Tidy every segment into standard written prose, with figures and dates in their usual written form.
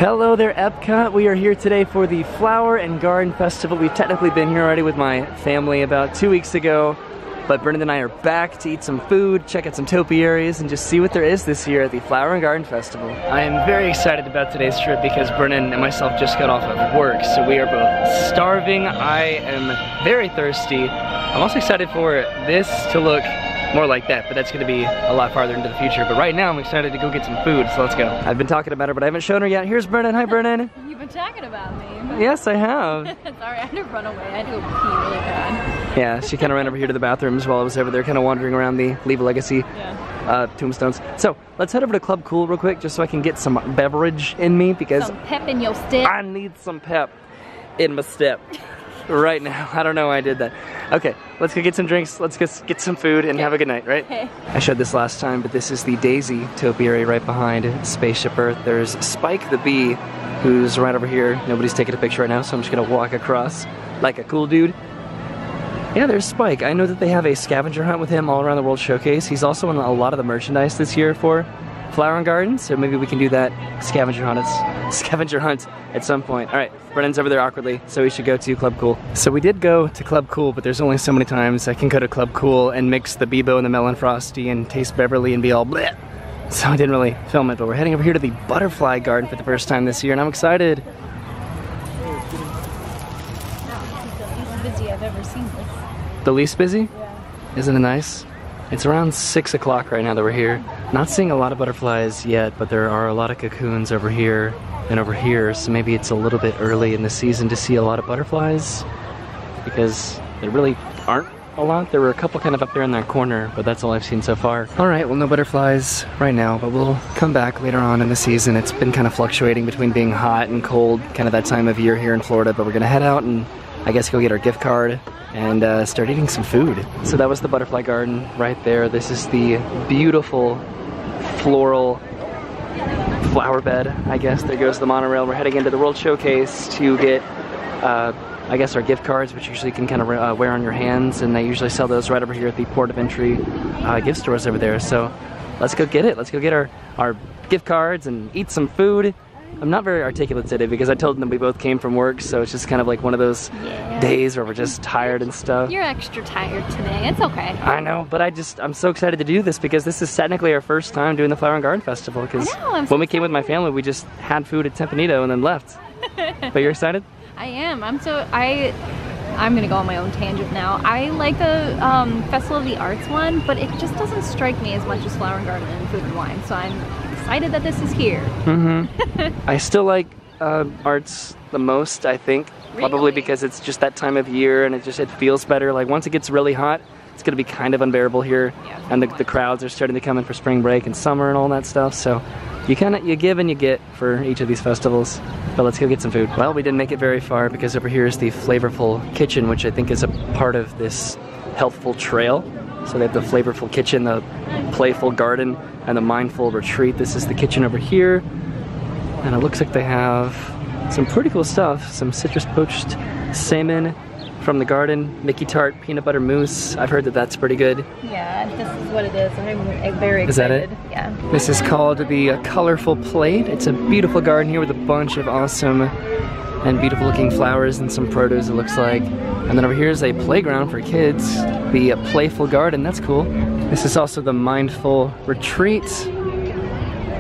Hello there, Epcot. We are here today for the Flower and Garden Festival. We've technically been here already with my family about 2 weeks ago, but Brennan and I are back to eat some food, check out some Topiaries, and just see what there is this year at the Flower and Garden Festival. I am very excited about today's trip because Brennan and myself just got off of work, so we are both starving. I am very thirsty. I'm also excited for this to look more like that, but that's gonna be a lot farther into the future. But right now I'm excited to go get some food, so let's go. I've been talking about her, but I haven't shown her yet. Here's Brennan. Hi, Brennan. You've been talking about me. Yes, I have. Sorry, I had to run away. I had to go pee really bad. Yeah, she kind of ran over here to the bathrooms while I was over there kind of wandering around the Leave a Legacy tombstones. So let's head over to Club Cool real quick just so I can get some beverage in me because some pep in your step. I need some pep in my step right now. I don't know why I did that. Okay, let's go get some drinks, let's get some food, and have a good night, right? Okay. I showed this last time, but this is the Daisy Topiary right behind Spaceship Earth. There's Spike the Bee, who's right over here. Nobody's taking a picture right now, so I'm just gonna walk across like a cool dude. Yeah, there's Spike. I know that they have a scavenger hunt with him all around the World Showcase. He's also in a lot of the merchandise this year for Flower and Garden, so maybe we can do that scavenger hunt at some point. All right, Brennan's over there awkwardly, so we should go to Club Cool. So we did go to Club Cool, but there's only so many times I can go to Club Cool and mix the Bebo and the Melon Frosty and taste Beverly and be all bleh. So I didn't really film it, but we're heading over here to the Butterfly Garden for the first time this year, and I'm excited. The least busy I've ever seen this. The least busy? Yeah. Isn't it nice? It's around 6 o'clock right now that we're here. Not seeing a lot of butterflies yet, but there are a lot of cocoons over here and over here, so maybe it's a little bit early in the season to see a lot of butterflies because there really aren't a lot. There were a couple kind of up there in that corner, but that's all I've seen so far. All right, well, no butterflies right now, but we'll come back later on in the season. It's been kind of fluctuating between being hot and cold, kind of that time of year here in Florida, but we're gonna head out and I guess go get our gift card and start eating some food. So that was the Butterfly Garden right there. This is the beautiful floral flower bed, I guess. There goes the monorail. We're heading into the World Showcase to get, I guess, our gift cards, which usually can kind of wear on your hands, and they usually sell those right over here at the port of entry gift stores over there. So let's go get it. Let's go get our gift cards and eat some food. I'm not very articulate today because I told them we both came from work, so it's just kind of like one of those days where we're just tired and stuff. You're extra tired today. It's okay. I know, but I'm so excited to do this because this is technically our first time doing the Flower and Garden Festival because when we came with my family, we just had food at Tempranillo and then left. But you're excited? I am. I'm gonna go on my own tangent now. I like the Festival of the Arts one, but it just doesn't strike me as much as Flower and Garden and Food and Wine, so I'm excited that this is here. I still like arts the most, I think. Really? Probably because it's just that time of year and it feels better. Like once it gets really hot, it's gonna be kind of unbearable here. Yeah, and the crowds are starting to come in for spring break and summer and all that stuff. So you give and you get for each of these festivals. But let's go get some food. Well, we didn't make it very far because over here is the Flavorful Kitchen, which I think is a part of this healthful trail. So they have the Flavorful Kitchen, the Playful Garden, and the Mindful Retreat. This is the kitchen over here. And it looks like they have some pretty cool stuff. Some citrus poached salmon from the garden, Mickey Tart, peanut butter mousse. I've heard that that's pretty good. Yeah, this is what it is. I'm very excited. Is that it? Yeah. This is called the Colorful Plate. It's a beautiful garden here with a bunch of awesome and beautiful looking flowers and some produce, it looks like. And then over here is a playground for kids, the Playful Garden. That's cool. This is also the Mindful Retreat.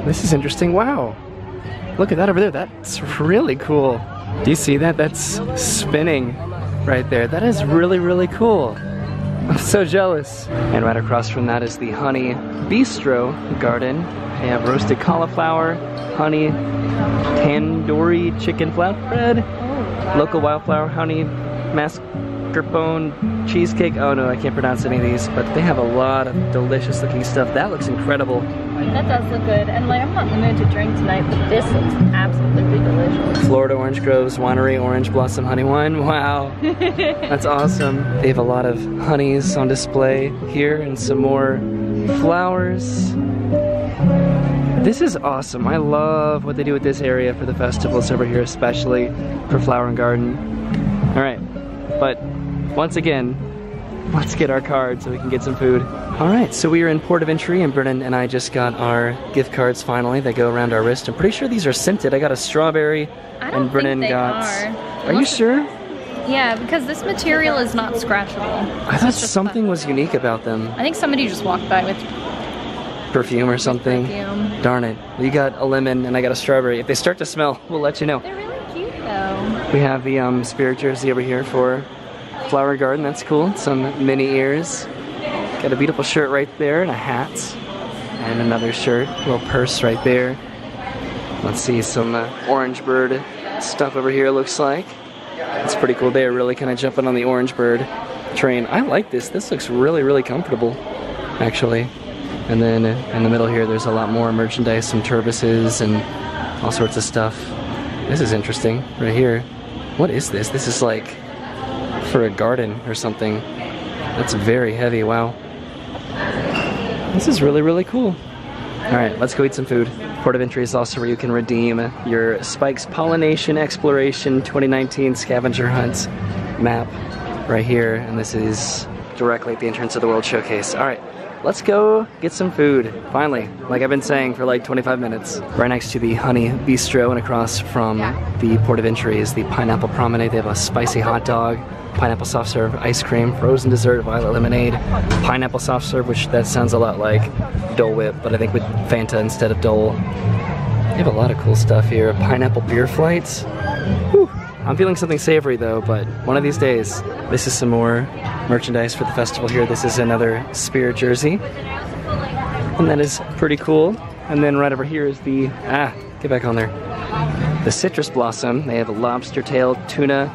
This is interesting. Wow. Look at that over there. That's really cool. Do you see that? That's spinning right there. That is really, really cool. I'm so jealous. And right across from that is the Honey Bistro Garden. They have roasted cauliflower, honey, tandoori chicken flatbread, local wildflower honey, mascarpone cheesecake. Oh no, I can't pronounce any of these, but they have a lot of delicious looking stuff. That looks incredible. That does look good. And like, I'm not limited to drink tonight, but this looks absolutely delicious. Florida Orange Groves Winery Orange Blossom Honey Wine. Wow. That's awesome. They have a lot of honeys on display here and some more flowers. This is awesome. I love what they do with this area for the festivals over here, especially for Flower and Garden. All right, but once again, let's get our card so we can get some food. All right, so we are in port of entry, and Brennan and I just got our gift cards finally. They go around our wrist. I'm pretty sure these are scented. I got a strawberry, and Brennan got. Are you sure? Yeah, because this material is not scratchable. I thought something was unique about them. I think somebody just walked by with perfume or something. Perfume. Darn it. You got a lemon and I got a strawberry. If they start to smell, we'll let you know. They're really cute though. We have the spirit jersey over here for Flower Garden. That's cool. Some mini ears. Got a beautiful shirt right there and a hat. And another shirt. A little purse right there. Let's see, some orange bird stuff over here looks like. It's pretty cool. They're really kind of jumping on the orange bird train. I like this. This looks really, really comfortable, actually. And then in the middle here, there's a lot more merchandise, some turbises and all sorts of stuff. This is interesting right here. What is this? This is like for a garden or something. That's very heavy. Wow. This is really, really cool. All right, let's go eat some food. Port of entry is also where you can redeem your Spike's Pollination Exploration 2019 Scavenger Hunt map right here. And this is directly at the entrance of the World Showcase. All right, let's go get some food. Finally, like I've been saying for like 25 minutes. Right next to the Honey Bistro and across from the port of entry is the Pineapple Promenade. They have a spicy hot dog, pineapple soft serve ice cream, frozen dessert, violet lemonade, pineapple soft serve, which that sounds a lot like Dole Whip, but I think with Fanta instead of Dole. They have a lot of cool stuff here. Pineapple beer flights. Whew. I'm feeling something savory though, but one of these days. This is some more merchandise for the festival here. This is another spirit jersey, and that is pretty cool. And then right over here is the, get back on there. The citrus blossom. They have a lobster tail, tuna,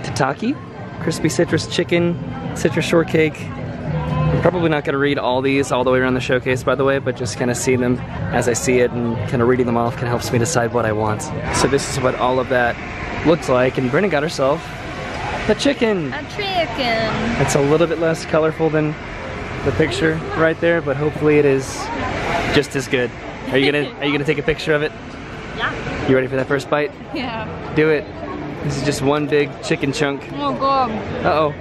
tataki, crispy citrus chicken, citrus shortcake. I'm probably not going to read all these all the way around the showcase, by the way, but just kind of see them as I see it, and kind of reading them off kind of helps me decide what I want. So this is what all of that looks like, and Brennan got herself a chicken. A chicken. It's a little bit less colorful than the picture right there, but hopefully it is just as good. Are you gonna take a picture of it? Yeah. You ready for that first bite? Yeah. Do it. This is just one big chicken chunk. Oh god. Uh-oh.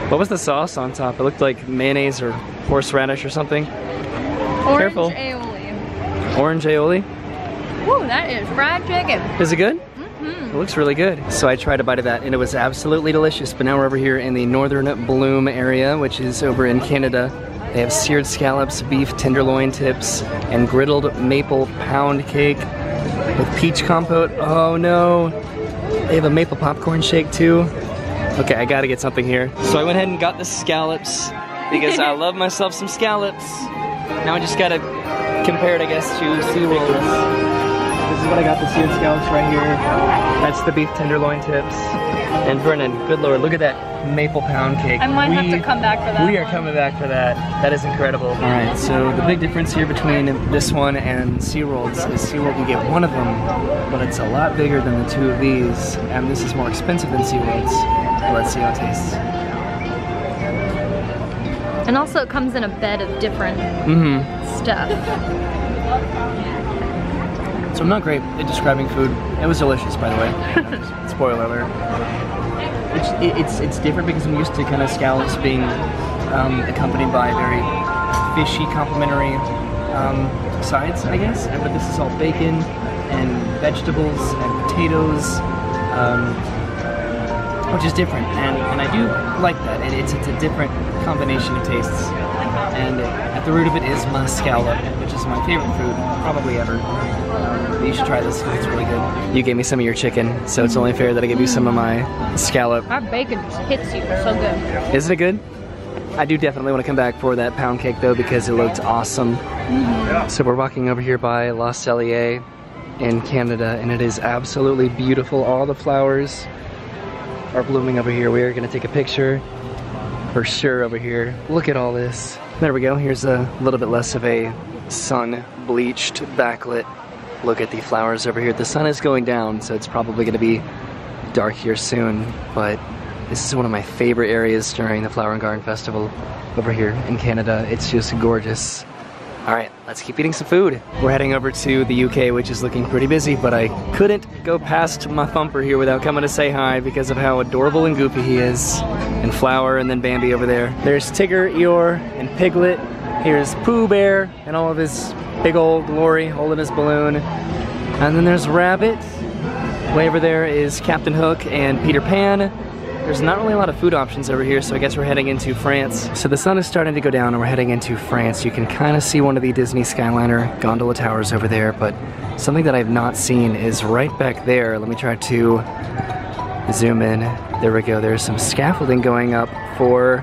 What was the sauce on top? It looked like mayonnaise or horseradish or something. Orange Careful. aioli. Orange aioli? Ooh, that is fried chicken. Is it good? Mm-hmm. It looks really good. So I tried a bite of that and it was absolutely delicious. But now we're over here in the Northern Bloom area, which is over in Canada. They have seared scallops, beef tenderloin tips, and griddled maple pound cake with peach compote. Oh no. They have a maple popcorn shake too. Okay, I gotta get something here. So I went ahead and got the scallops because I love myself some scallops. Now I just gotta compare it, I guess, to SeaWorld. This is what I got, the seared scallops right here. That's the beef tenderloin tips. And Brennan, good lord, look at that maple pound cake. I might have to come back for that. We are coming back for that. That is incredible. All right, so the big difference here between this one and SeaWorld's is SeaWorld, you get one of them, but it's a lot bigger than the two of these, and this is more expensive than SeaWorld's. Let's see how it tastes. And also it comes in a bed of different stuff. So I'm not great at describing food. It was delicious, by the way. Spoiler alert. It's different because I'm used to kind of scallops being accompanied by very fishy, complimentary sides, I guess. But this is all bacon and vegetables and potatoes, which is different. And I do like that. It's a different combination of tastes. And at the root of it is my scallop, which is my favorite food, probably ever. You should try this, it's really good. You gave me some of your chicken, so it's only fair that I give you some of my scallop. Our bacon just hits you, so good. Isn't it good? I do definitely want to come back for that pound cake though, because it looked awesome. So we're walking over here by La Cellier in Canada, and it is absolutely beautiful. All the flowers are blooming over here. We are gonna take a picture for sure over here. Look at all this. There we go, here's a little bit less of a sun-bleached backlit look at the flowers over here. The sun is going down, so it's probably gonna be dark here soon, but this is one of my favorite areas during the Flower and Garden Festival over here in Canada. It's just gorgeous. All right, let's keep eating some food. We're heading over to the UK, which is looking pretty busy, but I couldn't go past my thumper here without coming to say hi because of how adorable and goofy he is. And Flower, and then Bambi over there. There's Tigger, Eeyore, and Piglet. Here's Pooh Bear, and all of his big old glory holding his balloon. And then there's Rabbit. Way over there is Captain Hook and Peter Pan. There's not really a lot of food options over here, so I guess we're heading into France. So the sun is starting to go down and we're heading into France. You can kind of see one of the Disney Skyliner gondola towers over there, but something that I've not seen is right back there. Let me try to zoom in. There we go. There's some scaffolding going up for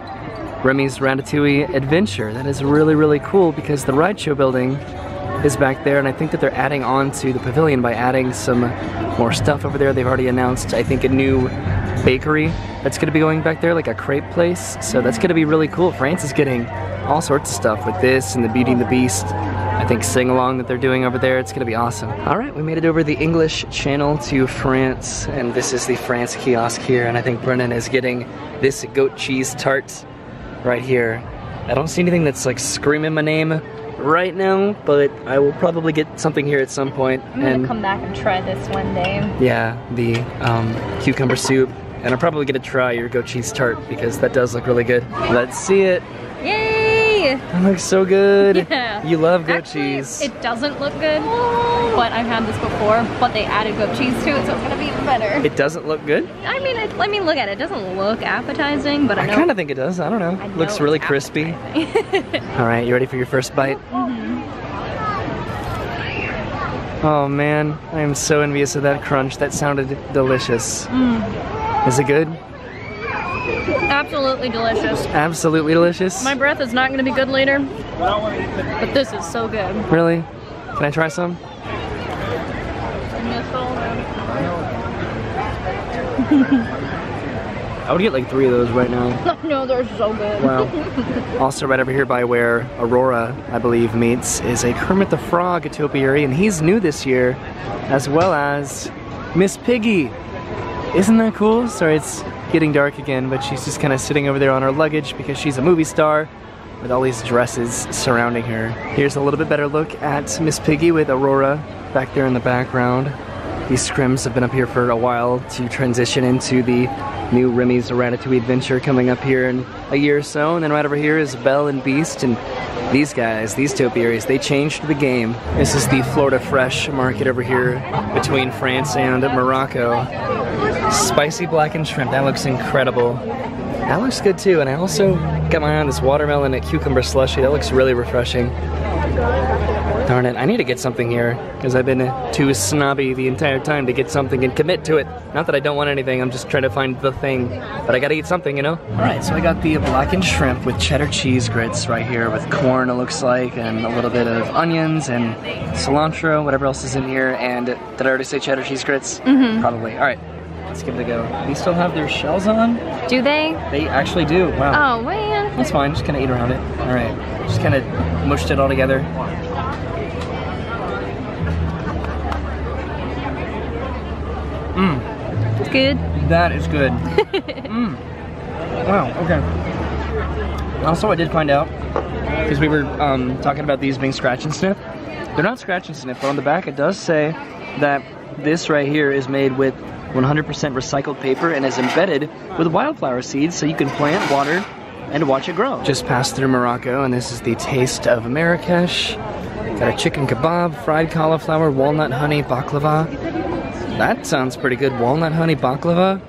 Remy's Ratatouille Adventure. That is really, really cool because the ride show building is back there, and I think that they're adding on to the pavilion by adding some more stuff over there. They've already announced, I think, a new bakery that's going to be going back there, like a crepe place. So that's going to be really cool. France is getting all sorts of stuff with this and the Beauty and the Beast, I think, sing-along that they're doing over there. It's going to be awesome. All right, we made it over the English Channel to France, and this is the France kiosk here, and I think Brennan is getting this goat cheese tart right here. I don't see anything that's like screaming my name right now, but I will probably get something here at some point. I'm gonna come back and try this one day. Yeah, the cucumber soup. And I'm probably gonna try your goat cheese tart because that does look really good. Let's see it. Yay! That looks so good. Yeah. You love goat Actually, cheese. It doesn't look good, but I've had this before, but they added goat cheese to it, so it's gonna be even better. It doesn't look good? I mean, let me look at it. It doesn't look appetizing, but I know. kind of think it does. I don't know. It looks really crispy. All right, you ready for your first bite? Oh man, I am so envious of that crunch. That sounded delicious. Is it good? Absolutely delicious. Absolutely delicious? My breath is not going to be good later, but this is so good. Really? Can I try some? I would get like 3 of those right now. No, they're so good. Wow. Also right over here by where Aurora, I believe, meets is a Kermit the Frog Topiary, and he's new this year, as well as Miss Piggy. Isn't that cool? Sorry, it's getting dark again, but she's just kind of sitting over there on her luggage because she's a movie star with all these dresses surrounding her. Here's a little bit better look at Miss Piggy with Aurora back there in the background. These scrims have been up here for a while to transition into the new Remy's Ratatouille Adventure coming up here in a year or so. And then right over here is Belle and Beast, and these guys, these topiaries, they changed the game. This is the Florida Fresh market over here between France and Morocco. Spicy blackened shrimp, that looks incredible. That looks good too, and I also got my eye on this watermelon and cucumber slushy. That looks really refreshing. Darn it, I need to get something here, because I've been too snobby the entire time to get something and commit to it. Not that I don't want anything, I'm just trying to find the thing. But I gotta eat something, you know? Alright, so I got the blackened shrimp with cheddar cheese grits right here with corn, it looks like, and a little bit of onions and cilantro, whatever else is in here. And did I already say cheddar cheese grits? Probably. Alright, let's give it a go. They still have their shells on? Do they? They actually do, wow. Oh man. That's fine, just kind of eat around it. Alright, just kind of mushed it all together. It's good. That is good. Wow, okay. Also, I did find out, because we were talking about these being scratch and sniff. They're not scratch and sniff, but on the back it does say that this right here is made with 100% recycled paper and is embedded with wildflower seeds, so you can plant, water, and watch it grow. Just passed through Morocco, and this is the taste of Marrakesh. Got a chicken kebab, fried cauliflower, walnut honey baklava. That sounds pretty good. Walnut honey baklava.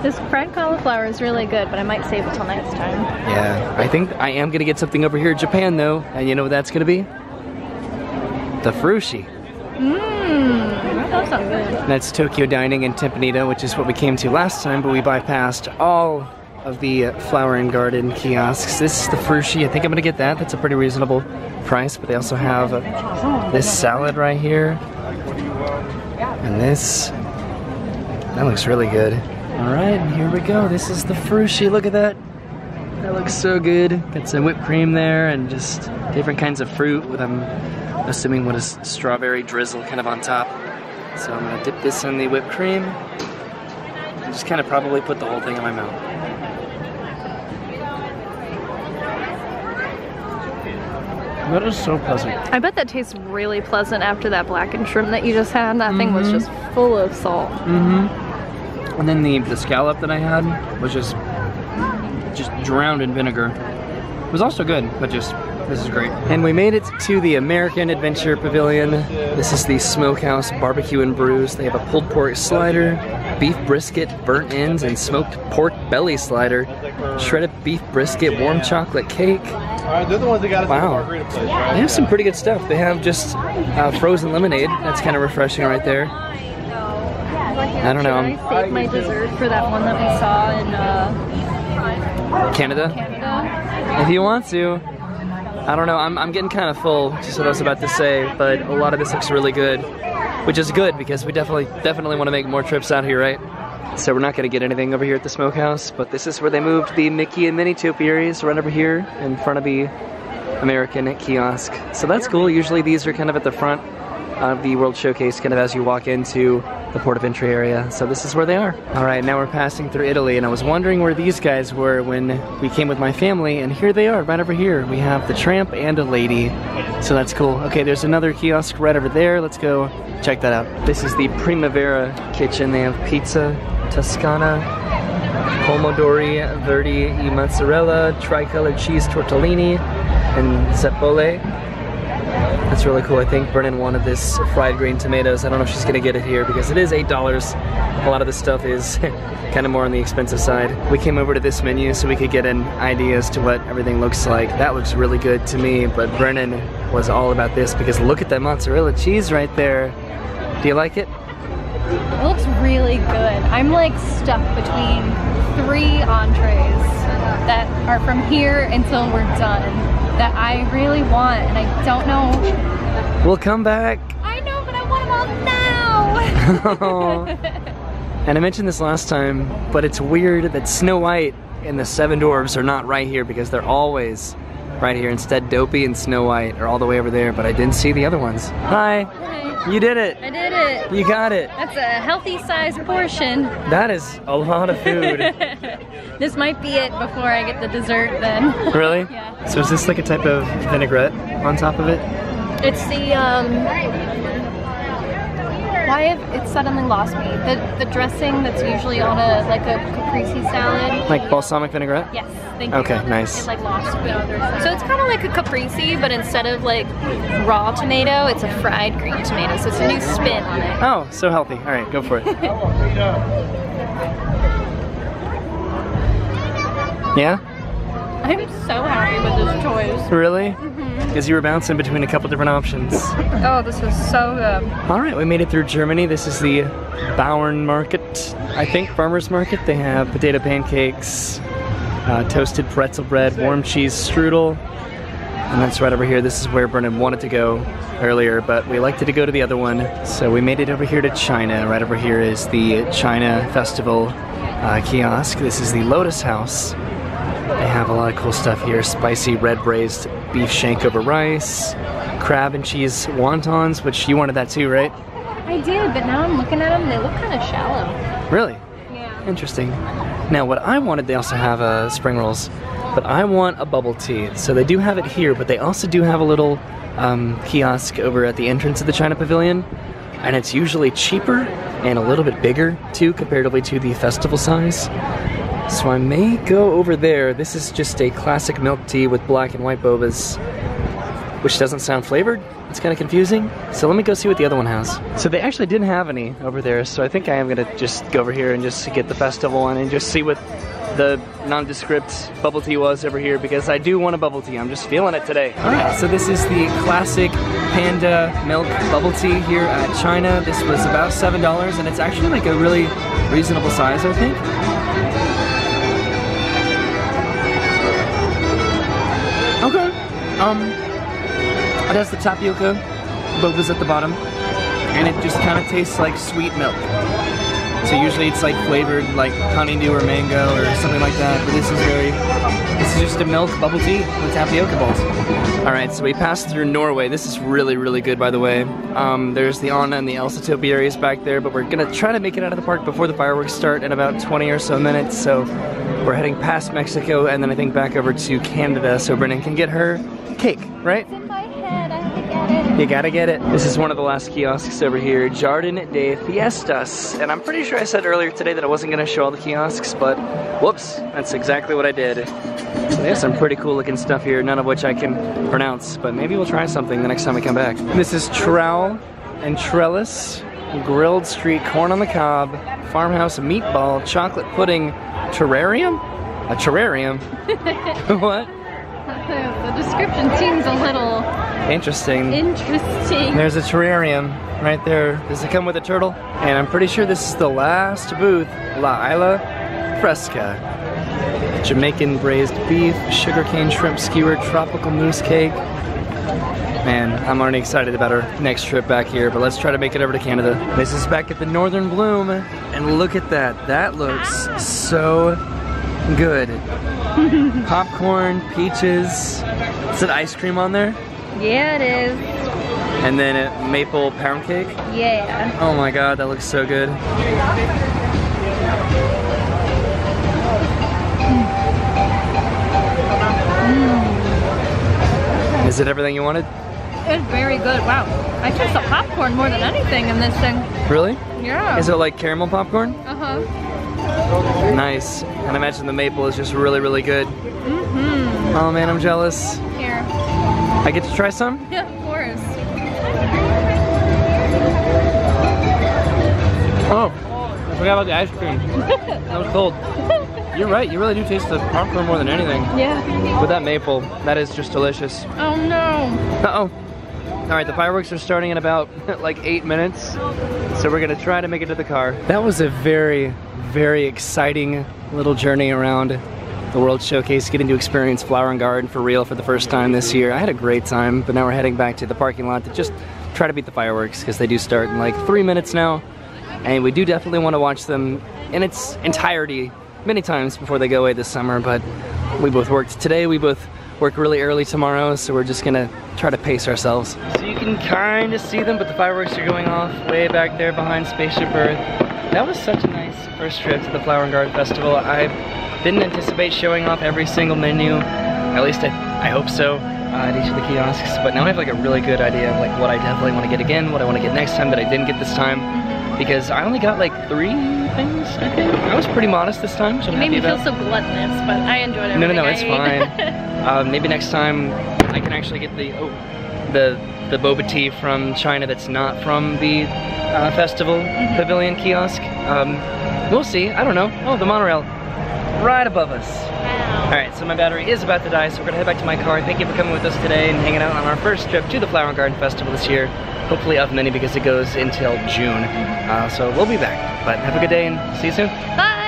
This fried cauliflower is really good, but I might save it till next time. Yeah, I think I am gonna get something over here in Japan though, and you know what that's gonna be? The frushi. That does sound good. That's Tokyo Dining in Tempanita, which is what we came to last time, but we bypassed all of the flower and garden kiosks. This is the frushi. I think I'm gonna get that. That's a pretty reasonable price, but they also have this salad right here. And this, that looks really good. All right, here we go. This is the frushi. Look at that. That looks so good. Got some whipped cream there and just different kinds of fruit with, I'm assuming, what is strawberry drizzle kind of on top. So I'm gonna dip this in the whipped cream and just kind of probably put the whole thing in my mouth. That is so pleasant. I bet that tastes really pleasant after that blackened shrimp that you just had. That thing was just full of salt. And then the scallop that I had was just drowned in vinegar. It was also good, but just, this is great. And we made it to the American Adventure Pavilion. This is the Smokehouse Barbecue and Brews. They have a pulled pork slider, beef brisket, burnt ends, and smoked pork belly slider, shredded beef brisket, warm chocolate cake. Wow. They have some pretty good stuff. They have just frozen lemonade. That's kind of refreshing right there. I don't know. Should I save my dessert for that one that we saw in Canada? If you want to. I don't know. I'm getting kind of full, just what I was about to say, but a lot of this looks really good, which is good because we definitely want to make more trips out here, right? So we're not going to get anything over here at the Smokehouse, but this is where they moved the Mickey and Minnie Topiaries, right over here in front of the American Kiosk. So that's cool. Usually these are kind of at the front of the World Showcase, kind of as you walk into the port of entry area. So this is where they are. All right, now we're passing through Italy, and I was wondering where these guys were when we came with my family, and here they are, right over here. We have the tramp and a lady, so that's cool. Okay, there's another kiosk right over there. Let's go check that out. This is the Primavera Kitchen. They have pizza, Toscana, Pomodori Verdi e mozzarella, tricolor cheese tortellini, and zeppole. That's really cool. I think Brennan wanted this fried green tomatoes. I don't know if she's gonna get it here because it is $8. A lot of this stuff is kind of more on the expensive side. We came over to this menu so we could get an idea as to what everything looks like. That looks really good to me, but Brennan was all about this because look at that mozzarella cheese right there. Do you like it? It looks really good. I'm like stuck between 3 entrees that are from here until we're done that I really want, and I don't know. We'll come back. I know, but I want them all now. And I mentioned this last time, but it's weird that Snow White and the Seven Dwarfs are not right here because they're always right here. Instead, Dopey and Snow White are all the way over there, but I didn't see the other ones. Hi. You did it. I did it. You got it. That's a healthy size portion. That is a lot of food. This might be it before I get the dessert then. Really? Yeah. So is this like a type of vinaigrette on top of it? It's the, why have it suddenly lost me? The dressing that's usually on a caprese salad. Like balsamic vinaigrette? Yes, thank you. Okay, nice. It like lost me. So it's kind of like a caprese, but instead of like raw tomato, it's a fried green tomato. So it's a new spin on it. Oh, so healthy. All right, go for it. Yeah? I'm so happy with this choice. Really? Because you were bouncing between a couple different options. Oh, this is so good. All right, we made it through Germany. This is the Bauern Market, I think, farmer's market. They have potato pancakes, toasted pretzel bread, warm cheese strudel, and that's right over here. This is where Brennan wanted to go earlier, but we liked to go to the other one, so we made it over here to China. Right over here is the China Festival kiosk. This is the Lotus House. They have a lot of cool stuff here. Spicy red braised beef shank over rice, crab and cheese wontons, which you wanted that too, right? I did, but now I'm looking at them, they look kind of shallow. Really? Yeah. Interesting. Now what I wanted, they also have spring rolls, but I want a bubble tea. So they do have it here, but they also do have a little kiosk over at the entrance of the China Pavilion, and it's usually cheaper and a little bit bigger too, comparatively to the festival size. So I may go over there. This is just a classic milk tea with black and white bobas, which doesn't sound flavored. It's kind of confusing. So let me go see what the other one has. So they actually didn't have any over there, so I think I am gonna just go over here and just get the festival one and just see what the nondescript bubble tea was over here, because I do want a bubble tea. I'm just feeling it today. All right, so this is the classic Panda milk bubble tea here at China. This was about $7, and it's actually like a really reasonable size, I think. Okay. It has the tapioca bobas at the bottom, and it just kind of tastes like sweet milk. So usually it's like flavored like honeydew or mango or something like that, but this is just a milk bubble tea with tapioca balls. All right, so we passed through Norway. This is really, really good, by the way. There's the Anna and the Elsa Topiaries back there, but we're gonna try to make it out of the park before the fireworks start in about 20 or so minutes. So we're heading past Mexico and then I think back over to Canada so Brennan can get her cake, right? It's in my You gotta get it. This is one of the last kiosks over here, Jardin de Fiestas. And I'm pretty sure I said earlier today that I wasn't gonna show all the kiosks, but whoops, that's exactly what I did. So there's some pretty cool looking stuff here, none of which I can pronounce, but maybe we'll try something the next time we come back. This is trowel and trellis, grilled street corn on the cob, farmhouse meatball, chocolate pudding, terrarium? A terrarium? What? The description seems a little interesting. There's a terrarium right there. Does it come with a turtle? And I'm pretty sure this is the last booth. La Isla Fresca. Jamaican braised beef, sugarcane shrimp skewer, tropical mousse cake. Man, I'm already excited about our next trip back here, but let's try to make it over to Canada. This is back at the Northern Bloom, and look at that. That looks so good. Popcorn, peaches. Is it ice cream on there? Yeah, it is. And then a maple pound cake? Yeah. Oh my god, that looks so good. Is it everything you wanted? It's very good. Wow. I taste the popcorn more than anything in this thing. Really? Yeah. Is it like caramel popcorn? Uh-huh. Nice. And I imagine the maple is just really, really good. Mm-hmm. Oh man, I'm jealous. Here. I get to try some? Yeah, of course. Oh, I forgot about the ice cream. That was cold. You're right, you really do taste the popcorn more than anything. Yeah. With that maple, that is just delicious. Oh no. Uh-oh. Alright, the fireworks are starting in about like 8 minutes. So we're gonna try to make it to the car. That was a very, very exciting little journey around the World Showcase, getting to experience Flower and Garden for real for the first time this year. I had a great time, but now we're heading back to the parking lot to just try to beat the fireworks because they do start in like 3 minutes now. And we do definitely want to watch them in its entirety many times before they go away this summer, but we both worked today, we both work really early tomorrow, so we're just gonna try to pace ourselves. So you can kind of see them, but the fireworks are going off way back there behind Spaceship Earth. That was such a nice first trip to the Flower and Garden Festival. I didn't anticipate showing off every single menu, at least I hope so, at each of the kiosks, but now I have like a really good idea of like what I definitely want to get again, what I want to get next time that I didn't get this time. Because I only got like 3 things, I think. I was pretty modest this time, so I'm You made me happy feel about. so gluttonous, but I enjoyed everything. No, it's fine. Maybe next time I can actually get the boba tea from China that's not from the festival Pavilion kiosk. We'll see, I don't know. Oh, the monorail, right above us. Wow. Alright, so my battery is about to die, so we're gonna head back to my car. Thank you for coming with us today and hanging out on our first trip to the Flower and Garden Festival this year. Hopefully of many because it goes until June. So we'll be back. But have a good day and see you soon. Bye!